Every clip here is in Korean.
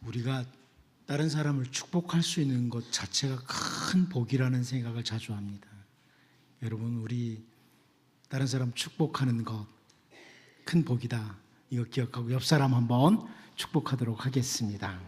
우리가 다른 사람을 축복할 수 있는 것 자체가 큰 복이라는 생각을 자주 합니다. 여러분, 우리 다른 사람 축복하는 것 큰 복이다. 이거 기억하고 옆 사람 한번 축복하도록 하겠습니다.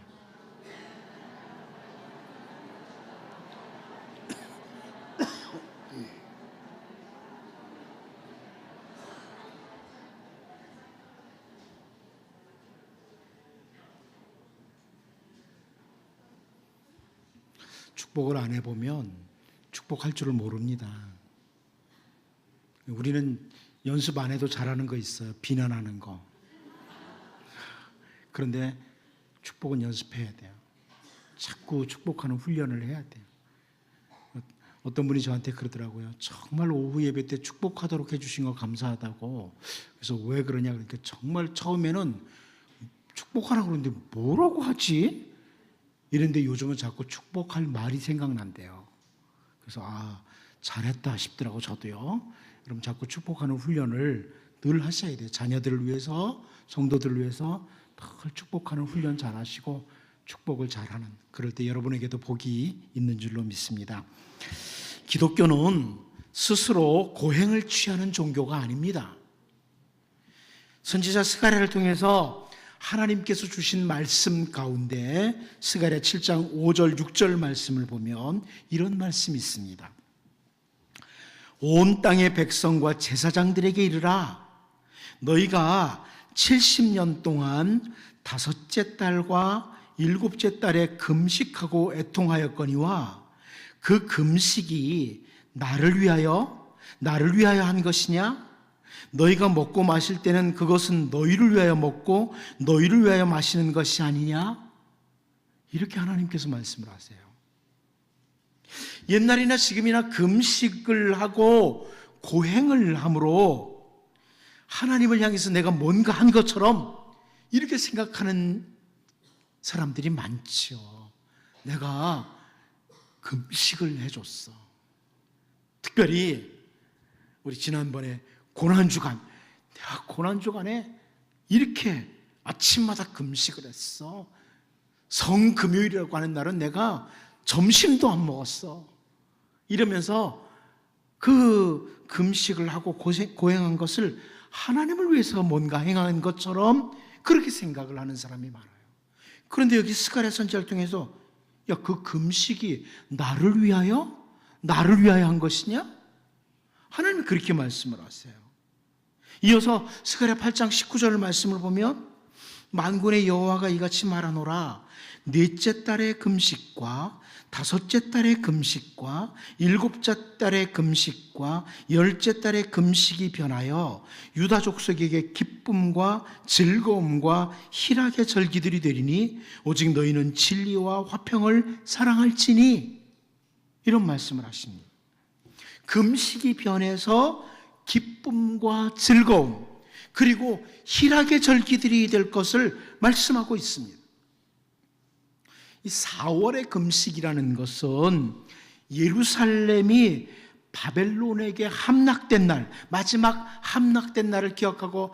축복을 안 해보면 축복할 줄을 모릅니다. 우리는 연습 안 해도 잘하는 거 있어요. 비난하는 거. 그런데 축복은 연습해야 돼요. 자꾸 축복하는 훈련을 해야 돼요. 어떤 분이 저한테 그러더라고요. 정말 오후 예배 때 축복하도록 해주신 거 감사하다고. 그래서 왜 그러냐 그러니까 정말 처음에는 축복하라고 그러는데 뭐라고 하지? 이런데 요즘은 자꾸 축복할 말이 생각난대요. 그래서 잘했다 싶더라고. 저도요. 여러분, 자꾸 축복하는 훈련을 늘 하셔야 돼요. 자녀들을 위해서, 성도들을 위해서 늘 축복하는 훈련 잘 하시고 축복을 잘하는, 그럴 때 여러분에게도 복이 있는 줄로 믿습니다. 기독교는 스스로 고행을 취하는 종교가 아닙니다. 선지자 스가랴를 통해서 하나님께서 주신 말씀 가운데 스가랴 7장 5절 6절 말씀을 보면 이런 말씀이 있습니다. 온 땅의 백성과 제사장들에게 이르라. 너희가 70년 동안 다섯째 달과 일곱째 달에 금식하고 애통하였거니와 그 금식이 나를 위하여 한 것이냐? 너희가 먹고 마실 때는 그것은 너희를 위하여 먹고 너희를 위하여 마시는 것이 아니냐? 이렇게 하나님께서 말씀을 하세요. 옛날이나 지금이나 금식을 하고 고행을 함으로 하나님을 향해서 내가 뭔가 한 것처럼 이렇게 생각하는 사람들이 많죠. 내가 금식을 해줬어. 특별히 우리 지난번에 고난주간, 내가 고난주간에 이렇게 아침마다 금식을 했어. 성금요일이라고 하는 날은 내가 점심도 안 먹었어. 이러면서 그 금식을 하고 고행한 것을 하나님을 위해서 뭔가 행한 것처럼 그렇게 생각을 하는 사람이 많아요. 그런데 여기 스가랴 선지자를 통해서 그 금식이 나를 위하여 한 것이냐? 하나님이 그렇게 말씀을 하세요. 이어서 스가랴 8장 19절 말씀을 보면 만군의 여호와가 이같이 말하노라. 넷째 달의 금식과 다섯째 달의 금식과 일곱째 달의 금식과 열째 달의 금식이 변하여 유다 족속에게 기쁨과 즐거움과 희락의 절기들이 되리니 오직 너희는 진리와 화평을 사랑할지니, 이런 말씀을 하십니다. 금식이 변해서 기쁨과 즐거움 그리고 희락의 절기들이 될 것을 말씀하고 있습니다. 이 4월의 금식이라는 것은 예루살렘이 바벨론에게 함락된 날, 마지막 함락된 날을 기억하고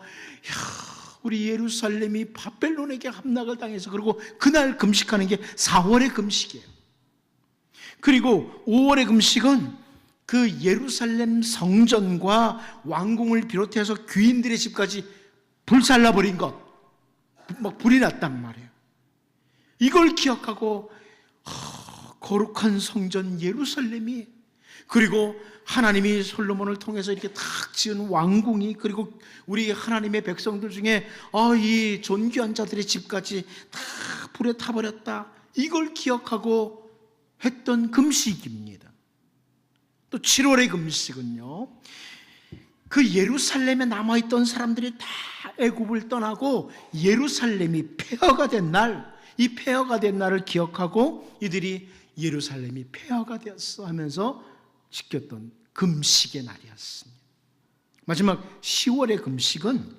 우리 예루살렘이 바벨론에게 함락을 당해서 그리고 그날 금식하는 게 4월의 금식이에요. 그리고 5월의 금식은 그 예루살렘 성전과 왕궁을 비롯해서 귀인들의 집까지 불살라버린 것, 막 불이 났단 말이에요. 이걸 기억하고 거룩한 성전 예루살렘이, 그리고 하나님이 솔로몬을 통해서 이렇게 탁 지은 왕궁이, 그리고 우리 하나님의 백성들 중에 이 존귀한 자들의 집까지 다 불에 타버렸다, 이걸 기억하고 했던 금식입니다. 또 7월의 금식은요, 그 예루살렘에 남아있던 사람들이 다 애굽을 떠나고 예루살렘이 폐허가 된 날, 이 폐허가 된 날을 기억하고 이들이 예루살렘이 폐허가 되었어 하면서 지켰던 금식의 날이었습니다. 마지막 10월의 금식은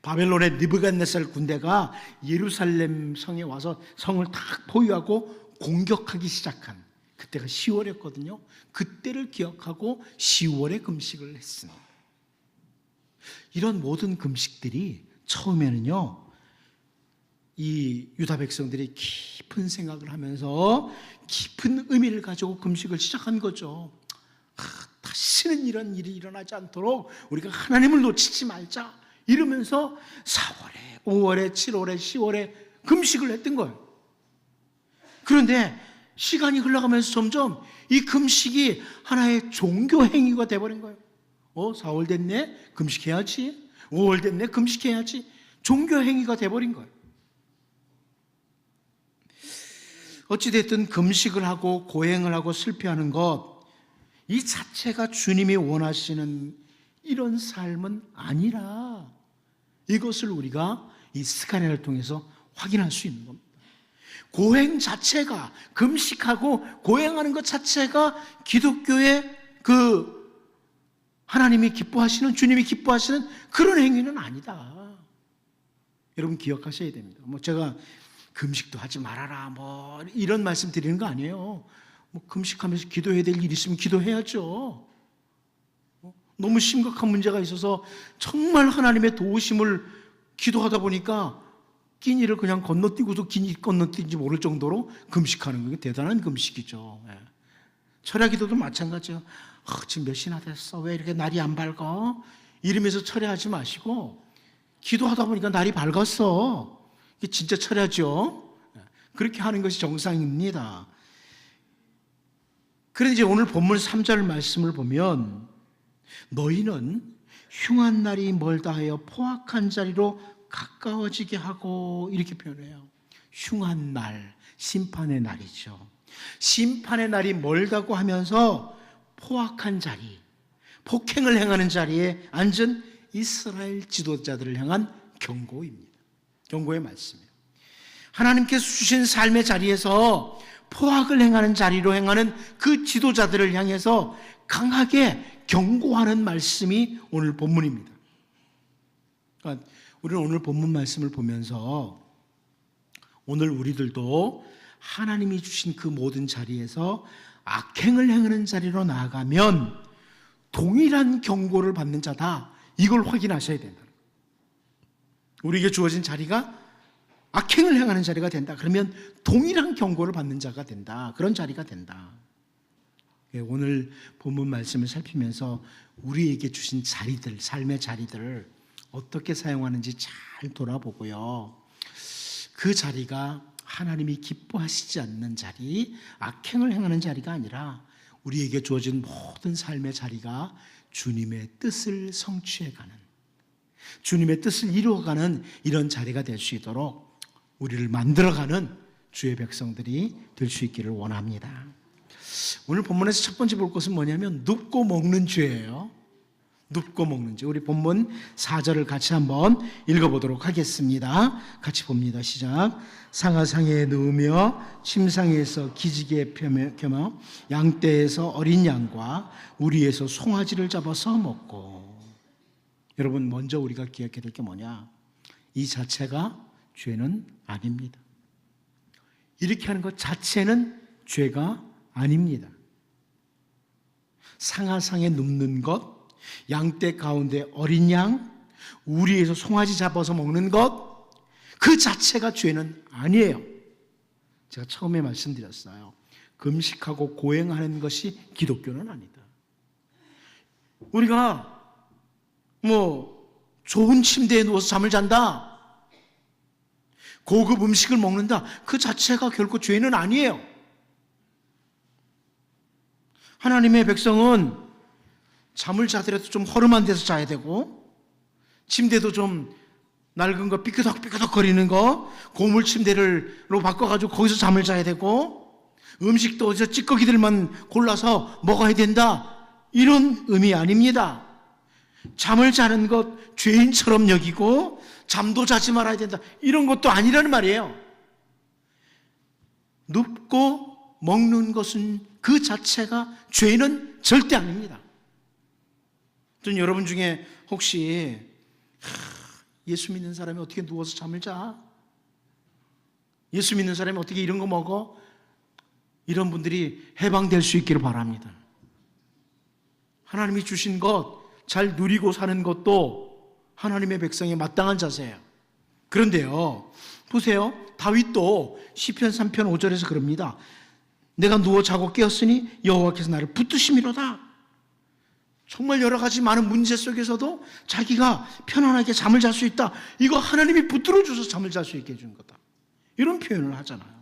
바벨론의 느부갓네살 군대가 예루살렘 성에 와서 성을 딱 포위하고 공격하기 시작한 그때가 10월이었거든요. 그때를 기억하고 10월의 금식을 했습니다. 이런 모든 금식들이 처음에는요, 이 유다 백성들이 깊은 생각을 하면서 깊은 의미를 가지고 금식을 시작한 거죠. 다시는 이런 일이 일어나지 않도록 우리가 하나님을 놓치지 말자 이러면서 4월에, 5월에, 7월에, 10월에 금식을 했던 거예요. 그런데 시간이 흘러가면서 점점 이 금식이 하나의 종교 행위가 돼버린 거예요. 4월 됐네? 금식해야지. 5월 됐네? 금식해야지. 종교 행위가 돼버린 거예요. 어찌됐든 금식을 하고 고행을 하고 슬퍼하는 것, 이 자체가 주님이 원하시는 이런 삶은 아니라 이것을 우리가 이 스가랴를 통해서 확인할 수 있는 겁니다. 고행 자체가, 금식하고 고행하는 것 자체가 기독교의 하나님이 기뻐하시는, 주님이 기뻐하시는 그런 행위는 아니다. 여러분 기억하셔야 됩니다. 제가 금식도 하지 말아라 이런 말씀 드리는 거 아니에요. 금식하면서 기도해야 될 일 있으면 기도해야죠. 너무 심각한 문제가 있어서 정말 하나님의 도우심을 기도하다 보니까 끼니를 그냥 건너뛰고도 끼니 건너뛴지 모를 정도로 금식하는 게 대단한 금식이죠. 철야기도도 마찬가지예요. 지금 몇 시나 됐어? 왜 이렇게 날이 안 밝아? 이러면서 철야하지 마시고 기도하다 보니까 날이 밝았어. 이게 진짜 철야죠. 그렇게 하는 것이 정상입니다. 그런데 이제 오늘 본문 3절 말씀을 보면 너희는 흉한 날이 멀다 하여 포악한 자리로 가까워지게 하고 이렇게 표현해요. 흉한 날, 심판의 날이죠. 심판의 날이 멀다고 하면서 포악한 자리, 폭행을 행하는 자리에 앉은 이스라엘 지도자들을 향한 경고입니다. 경고의 말씀이에요. 하나님께서 주신 삶의 자리에서 포악을 행하는 자리로 행하는 그 지도자들을 향해서 강하게 경고하는 말씀이 오늘 본문입니다. 그러니까 우리는 오늘 본문 말씀을 보면서 오늘 우리들도 하나님이 주신 그 모든 자리에서 악행을 행하는 자리로 나아가면 동일한 경고를 받는 자다. 이걸 확인하셔야 된다. 우리에게 주어진 자리가 악행을 행하는 자리가 된다. 그러면 동일한 경고를 받는 자가 된다. 그런 자리가 된다. 오늘 본문 말씀을 살피면서 우리에게 주신 자리들, 삶의 자리들을 어떻게 사용하는지 잘 돌아보고요. 그 자리가 하나님이 기뻐하시지 않는 자리, 악행을 행하는 자리가 아니라 우리에게 주어진 모든 삶의 자리가 주님의 뜻을 성취해가는, 주님의 뜻을 이루어가는 이런 자리가 될 수 있도록 우리를 만들어가는 주의 백성들이 될 수 있기를 원합니다. 오늘 본문에서 첫 번째 볼 것은 뭐냐면 눕고 먹는 죄예요. 눕고 먹는 죄. 우리 본문 4절을 같이 한번 읽어보도록 하겠습니다. 같이 봅니다. 시작. 상하상에 누우며 침상에서 기지개 펴며 양떼에서 어린 양과 우리에서 송아지를 잡아서 먹고. 여러분 먼저 우리가 기억해야 될 게 뭐냐? 이 자체가 죄는 아닙니다. 이렇게 하는 것 자체는 죄가 아닙니다. 상하상에 눕는 것, 양떼 가운데 어린 양, 우리에서 송아지 잡아서 먹는 것, 그 자체가 죄는 아니에요. 제가 처음에 말씀드렸어요. 금식하고 고행하는 것이 기독교는 아니다. 우리가 좋은 침대에 누워서 잠을 잔다, 고급 음식을 먹는다, 그 자체가 결코 죄는 아니에요. 하나님의 백성은 잠을 자더라도 좀 허름한 데서 자야 되고, 침대도 좀 낡은 거 삐끄덕삐끄덕 거리는 거 고물 침대로 바꿔가지고 거기서 잠을 자야 되고, 음식도 어디서 찌꺼기들만 골라서 먹어야 된다, 이런 의미 아닙니다. 잠을 자는 것 죄인처럼 여기고 잠도 자지 말아야 된다, 이런 것도 아니라는 말이에요. 눕고 먹는 것은 그 자체가 죄는 절대 아닙니다. 전 여러분 중에 혹시 예수 믿는 사람이 어떻게 누워서 잠을 자? 예수 믿는 사람이 어떻게 이런 거 먹어? 이런 분들이 해방될 수 있기를 바랍니다. 하나님이 주신 것 잘 누리고 사는 것도 하나님의 백성의 마땅한 자세예요. 그런데요, 보세요. 다윗도 시편 3편 5절에서 그럽니다. 내가 누워 자고 깨었으니 여호와께서 나를 붙드심이로다. 정말 여러 가지 많은 문제 속에서도 자기가 편안하게 잠을 잘 수 있다. 이거 하나님이 붙들어 줘서 잠을 잘 수 있게 해준 거다. 이런 표현을 하잖아요.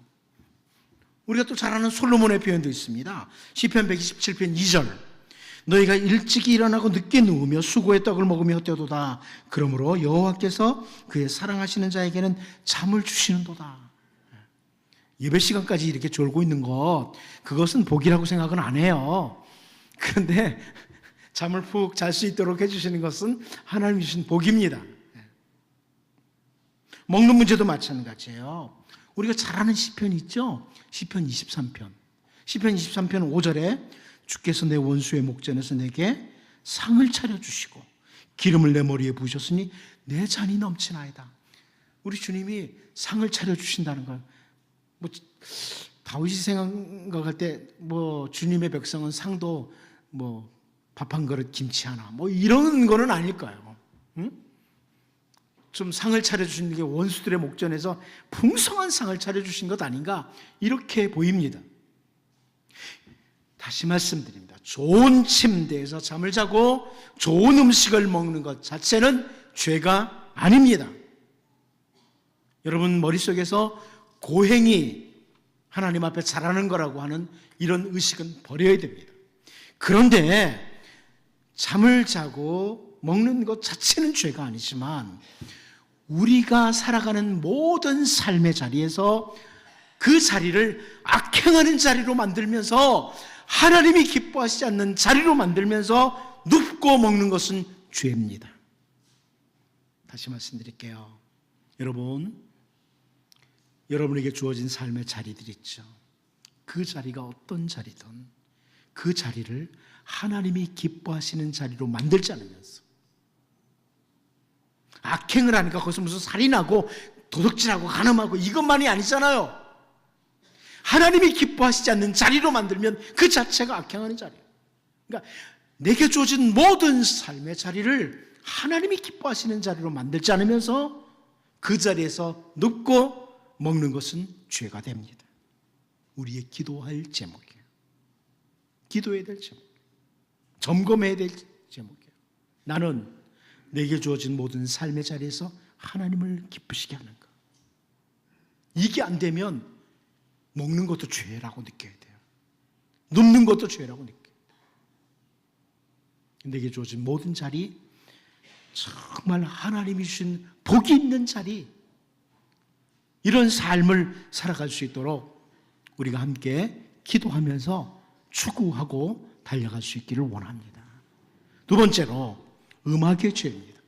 우리가 또 잘 아는 솔로몬의 표현도 있습니다. 시편 127편 2절. 너희가 일찍이 일어나고 늦게 누우며 수고의 떡을 먹으며 헛되도다. 그러므로 여호와께서 그의 사랑하시는 자에게는 잠을 주시는도다. 예배 시간까지 이렇게 졸고 있는 것, 그것은 복이라고 생각은 안 해요. 그런데 잠을 푹 잘 수 있도록 해주시는 것은 하나님이 주신 복입니다. 먹는 문제도 마찬가지예요. 우리가 잘 아는 시편이 있죠? 시편 23편. 시편 23편 5절에 주께서 내 원수의 목전에서 내게 상을 차려주시고 기름을 내 머리에 부으셨으니 내 잔이 넘치나이다. 우리 주님이 상을 차려주신다는 거예요. 다윗이 생각할 때 주님의 백성은 상도 밥 한 그릇 김치 하나 이런 거는 아닐까요? 응? 좀 상을 차려주신 게 원수들의 목전에서 풍성한 상을 차려주신 것 아닌가 이렇게 보입니다. 다시 말씀드립니다. 좋은 침대에서 잠을 자고 좋은 음식을 먹는 것 자체는 죄가 아닙니다. 여러분 머릿속에서 고행이 하나님 앞에 잘하는 거라고 하는 이런 의식은 버려야 됩니다. 그런데 잠을 자고 먹는 것 자체는 죄가 아니지만 우리가 살아가는 모든 삶의 자리에서 그 자리를 악행하는 자리로 만들면서 하나님이 기뻐하시지 않는 자리로 만들면서 눕고 먹는 것은 죄입니다. 다시 말씀드릴게요. 여러분에게 주어진 삶의 자리들 있죠. 그 자리가 어떤 자리든 그 자리를 하나님이 기뻐하시는 자리로 만들지 않으면서 악행을 하니까 거기서 무슨 살인하고 도둑질하고 간음하고 이것만이 아니잖아요. 하나님이 기뻐하시지 않는 자리로 만들면 그 자체가 악행하는 자리예요. 그러니까 내게 주어진 모든 삶의 자리를 하나님이 기뻐하시는 자리로 만들지 않으면서 그 자리에서 눕고 먹는 것은 죄가 됩니다. 우리의 기도할 제목이에요. 기도해야 될 제목, 점검해야 될 제목이에요. 나는 내게 주어진 모든 삶의 자리에서 하나님을 기쁘시게 하는가. 이게 안 되면 먹는 것도 죄라고 느껴야 돼요. 눕는 것도 죄라고 느껴야 돼요. 내게 주어진 모든 자리, 정말 하나님이 주신 복이 있는 자리, 이런 삶을 살아갈 수 있도록 우리가 함께 기도하면서 추구하고 달려갈 수 있기를 원합니다. 두 번째로 음악의 죄입니다.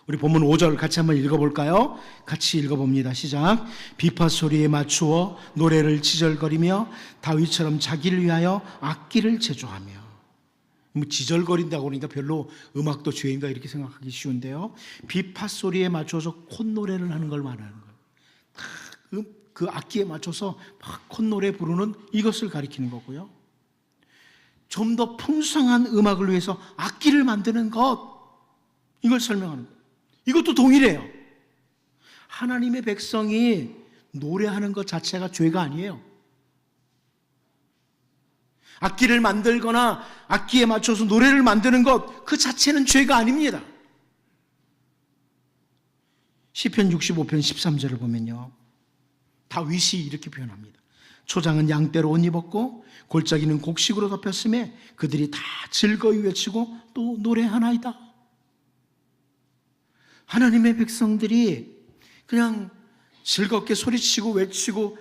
우리 본문 5절 같이 한번 읽어볼까요? 같이 읽어봅니다. 시작. 비파 소리에 맞추어 노래를 지절거리며 다윗처럼 자기를 위하여 악기를 제조하며. 지절거린다고 그러니까 별로 음악도 죄인가 이렇게 생각하기 쉬운데요. 비파 소리에 맞춰서 콧노래를 하는 걸 말하는 거예요. 그 악기에 맞춰서 막 콧노래 부르는 이것을 가리키는 거고요. 좀 더 풍성한 음악을 위해서 악기를 만드는 것, 이걸 설명하는 거예요. 이것도 동일해요. 하나님의 백성이 노래하는 것 자체가 죄가 아니에요. 악기를 만들거나 악기에 맞춰서 노래를 만드는 것 그 자체는 죄가 아닙니다. 시편 65편 13절을 보면요, 다윗이 이렇게 표현합니다. 초장은 양떼로 옷 입었고 골짜기는 곡식으로 덮였음에 그들이 다 즐거이 외치고 또 노래하나이다. 하나님의 백성들이 그냥 즐겁게 소리치고 외치고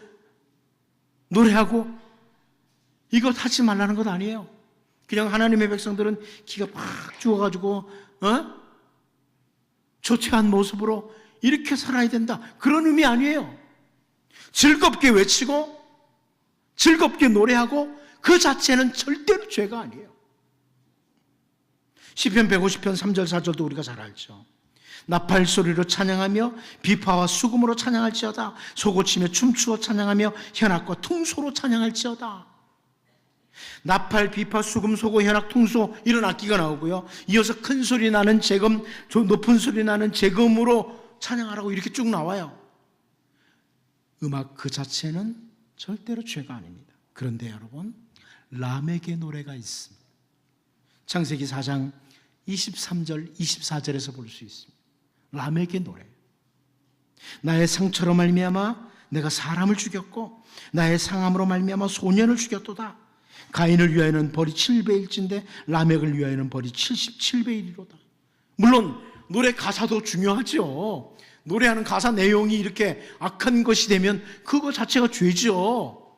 노래하고 이것 하지 말라는 것 아니에요. 그냥 하나님의 백성들은 기가 팍 죽어가지고 조퇴한 모습으로 이렇게 살아야 된다, 그런 의미 아니에요. 즐겁게 외치고 즐겁게 노래하고 그 자체는 절대로 죄가 아니에요. 시편 150편 3절 4절도 우리가 잘 알죠. 나팔 소리로 찬양하며 비파와 수금으로 찬양할지어다. 소고치며 춤추어 찬양하며 현악과 퉁소로 찬양할지어다. 나팔, 비파, 수금, 소고, 현악, 퉁소, 이런 악기가 나오고요. 이어서 큰 소리 나는 재금, 높은 소리 나는 재금으로 찬양하라고 이렇게 쭉 나와요. 음악 그 자체는 절대로 죄가 아닙니다. 그런데 여러분, 라멕의 노래가 있습니다. 창세기 4장 23절, 24절에서 볼 수 있습니다. 라멕의 노래. 나의 상처로 말미암아 내가 사람을 죽였고 나의 상함으로 말미암아 소년을 죽였도다. 가인을 위하여는 벌이 7배일진데 라멕을 위하여는 벌이 77배이리로다. 물론 노래 가사도 중요하죠. 노래하는 가사 내용이 이렇게 악한 것이 되면 그거 자체가 죄죠.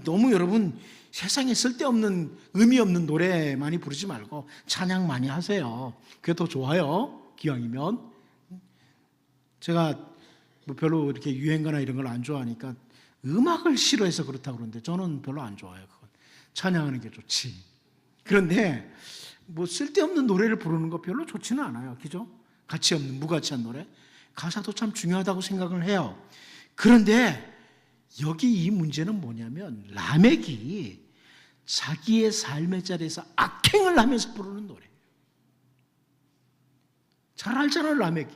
너무 여러분 세상에 쓸데없는 의미 없는 노래 많이 부르지 말고 찬양 많이 하세요. 그게 더 좋아요. 기왕이면. 제가 뭐 별로 이렇게 유행가나 이런 걸 안 좋아하니까 음악을 싫어해서 그렇다고 그러는데 저는 별로 안 좋아해요. 그건. 찬양하는 게 좋지. 그런데 뭐 쓸데없는 노래를 부르는 거 별로 좋지는 않아요. 그죠? 가치 없는 무가치한 노래. 가사도 참 중요하다고 생각을 해요. 그런데 여기 이 문제는 뭐냐면 라멕이 자기의 삶의 자리에서 악행을 하면서 부르는 노래예요. 잘 알잖아요. 라멕이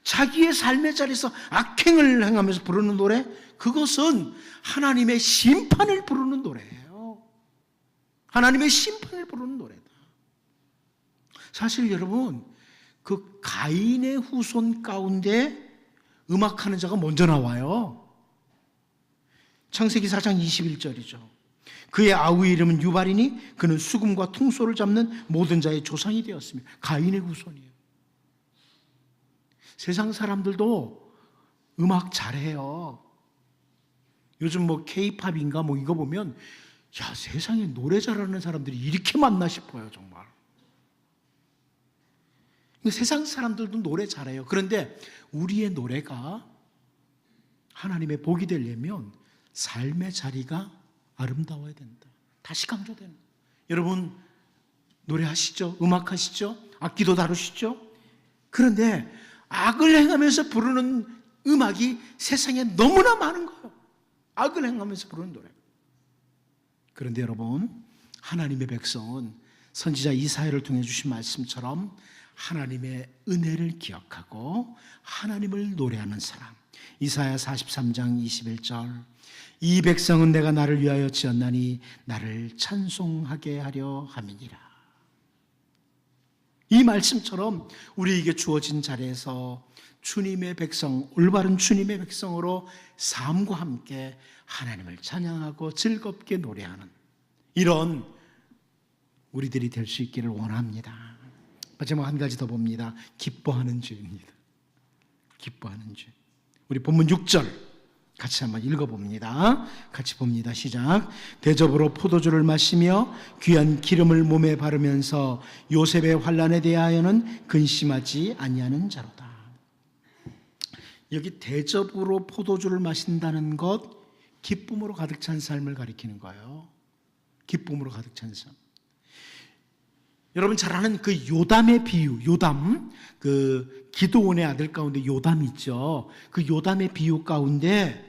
자기의 삶의 자리에서 악행을 행하면서 부르는 노래, 그것은 하나님의 심판을 부르는 노래예요. 하나님의 심판을 부르는 노래다. 사실 여러분, 그 가인의 후손 가운데 음악하는 자가 먼저 나와요. 창세기 4장 21절이죠. 그의 아우의 이름은 유발이니 그는 수금과 퉁소를 잡는 모든 자의 조상이 되었으며, 가인의 후손이에요. 세상 사람들도 음악 잘해요. 요즘 뭐 K-팝인가 뭐 이거 보면 야, 세상에 노래 잘하는 사람들이 이렇게 많나 싶어요. 정말. 세상 사람들도 노래 잘해요. 그런데 우리의 노래가 하나님의 복이 되려면 삶의 자리가 아름다워야 된다. 다시 강조되는. 여러분 노래하시죠? 음악하시죠? 악기도 다루시죠? 그런데 악을 행하면서 부르는 음악이 세상에 너무나 많은 거예요. 악을 행하면서 부르는 노래. 그런데 여러분, 하나님의 백성은 선지자 이사야를 통해 주신 말씀처럼 하나님의 은혜를 기억하고 하나님을 노래하는 사람. 이사야 43장 21절. 이 백성은 내가 나를 위하여 지었나니 나를 찬송하게 하려 함이니라. 이 말씀처럼 우리에게 주어진 자리에서 주님의 백성, 올바른 주님의 백성으로 삶과 함께 하나님을 찬양하고 즐겁게 노래하는 이런 우리들이 될 수 있기를 원합니다. 마지막 한 가지 더 봅니다. 기뻐하는 죄입니다. 기뻐하는 죄. 우리 본문 6절 같이 한번 읽어봅니다. 같이 봅니다. 시작. 대접으로 포도주를 마시며 귀한 기름을 몸에 바르면서 요셉의 환난에 대하여는 근심하지 아니하는 자로다. 여기 대접으로 포도주를 마신다는 것, 기쁨으로 가득 찬 삶을 가리키는 거예요. 기쁨으로 가득 찬 삶. 여러분 잘 아는 그 요담의 비유, 요담, 그 기드온의 아들 가운데 요담 있죠. 그 요담의 비유 가운데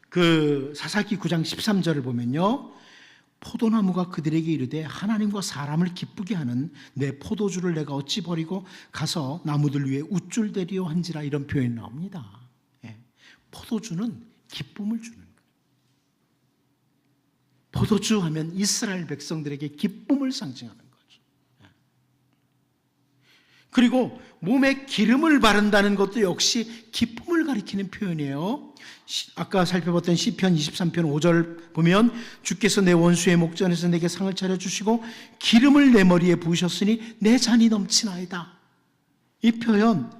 그 사사기 9장 13절을 보면요, 포도나무가 그들에게 이르되 하나님과 사람을 기쁘게 하는 내 포도주를 내가 어찌 버리고 가서 나무들 위에 우쭐대리오 한지라, 이런 표현이 나옵니다. 예. 포도주는 기쁨을 주는 거예요. 포도주 하면 이스라엘 백성들에게 기쁨을 상징하는 거죠. 예. 그리고 몸에 기름을 바른다는 것도 역시 기쁨을 가리키는 표현이에요. 아까 살펴봤던 시편 23편 5절 보면 주께서 내 원수의 목전에서 내게 상을 차려주시고 기름을 내 머리에 부으셨으니 내 잔이 넘치나이다. 이 표현,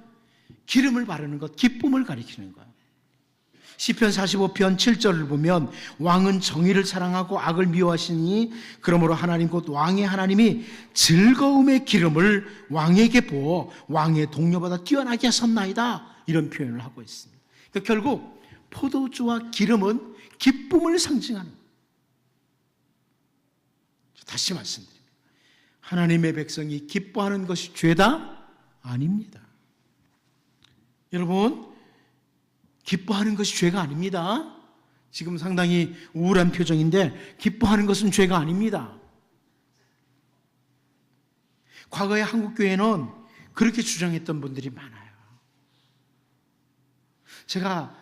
기름을 바르는 것, 기쁨을 가리키는 거예요. 시편 45편 7절을 보면 왕은 정의를 사랑하고 악을 미워하시니 그러므로 하나님 곧 왕의 하나님이 즐거움의 기름을 왕에게 부어 왕의 동료보다 뛰어나게 하셨나이다. 이런 표현을 하고 있습니다. 그러니까 결국 포도주와 기름은 기쁨을 상징하는 거예요. 다시 말씀드립니다. 하나님의 백성이 기뻐하는 것이 죄다? 아닙니다. 여러분, 기뻐하는 것이 죄가 아닙니다. 지금 상당히 우울한 표정인데 기뻐하는 것은 죄가 아닙니다. 과거의 한국교회는 그렇게 주장했던 분들이 많아요. 제가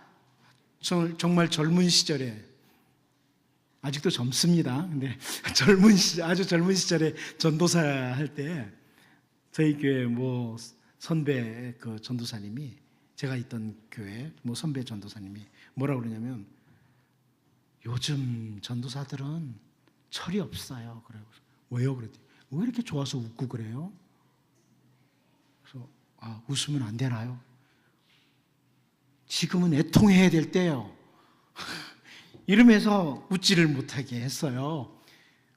정말 젊은 시절에, 아직도 젊습니다. 근데 아주 젊은 시절에 전도사 할 때 저희 교회 선배 그 전도사님이, 제가 있던 교회 선배 전도사님이 뭐라고 그러냐면, 요즘 전도사들은 철이 없어요. 그래요. 왜요? 그랬더니, 왜 이렇게 좋아서 웃고 그래요? 그래서 웃으면 안 되나요? 지금은 애통해야 될 때요. 이러면서 웃지를 못하게 했어요.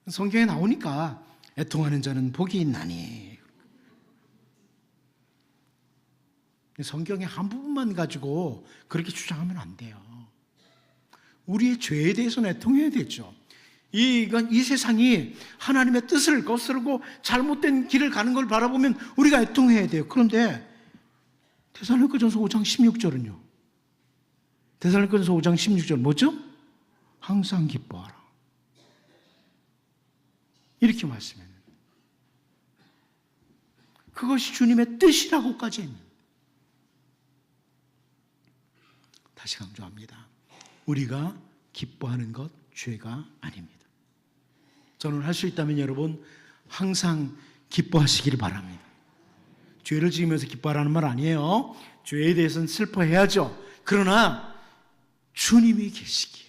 성경에 나오니까 애통하는 자는 복이 있나니. 성경의 한 부분만 가지고 그렇게 주장하면 안 돼요. 우리의 죄에 대해서는 애통해야 되죠. 이 세상이 하나님의 뜻을 거스르고 잘못된 길을 가는 걸 바라보면 우리가 애통해야 돼요. 그런데 데살로니가전서 5장 16절은요. 데살로니가전서 5장 16절 뭐죠? 항상 기뻐하라. 이렇게 말씀했는데, 그것이 주님의 뜻이라고까지 했는데, 다시 강조합니다. 우리가 기뻐하는 것 죄가 아닙니다. 저는 할 수 있다면 여러분 항상 기뻐하시기를 바랍니다. 죄를 지으면서 기뻐하라는 말 아니에요. 죄에 대해서는 슬퍼해야죠. 그러나 주님이 계시기에,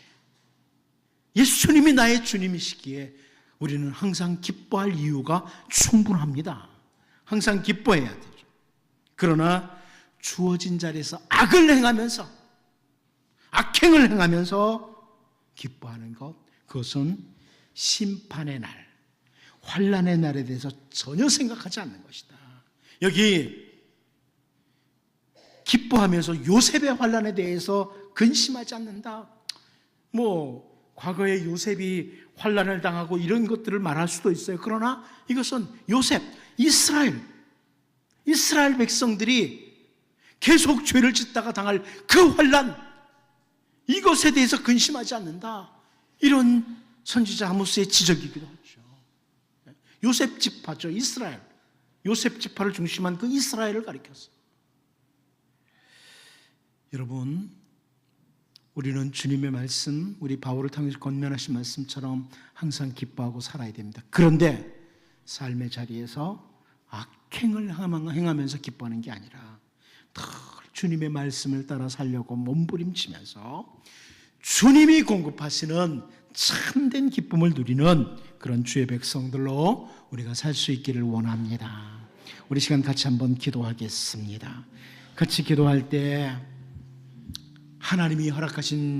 예수님이 나의 주님이시기에 우리는 항상 기뻐할 이유가 충분합니다. 항상 기뻐해야 되죠. 그러나 주어진 자리에서 악을 행하면서, 악행을 행하면서 기뻐하는 것, 그것은 심판의 날, 환난의 날에 대해서 전혀 생각하지 않는 것이다. 여기 기뻐하면서 요셉의 환난에 대해서 근심하지 않는다. 과거에 요셉이 환난을 당하고 이런 것들을 말할 수도 있어요. 그러나 이것은 요셉, 이스라엘 백성들이 계속 죄를 짓다가 당할 그 환난, 이것에 대해서 근심하지 않는다. 이런 선지자 아모스의 지적이기도 하죠. 요셉 지파죠. 이스라엘. 요셉 지파를 중심한 그 이스라엘을 가리켰어요. 여러분, 우리는 주님의 말씀, 우리 바울을 통해서 권면하신 말씀처럼 항상 기뻐하고 살아야 됩니다. 그런데 삶의 자리에서 악행을 행하면서 기뻐하는 게 아니라 늘 주님의 말씀을 따라 살려고 몸부림치면서 주님이 공급하시는 참된 기쁨을 누리는 그런 주의 백성들로 우리가 살 수 있기를 원합니다. 우리 시간 같이 한번 기도하겠습니다. 같이 기도할 때 하나님이 허락하신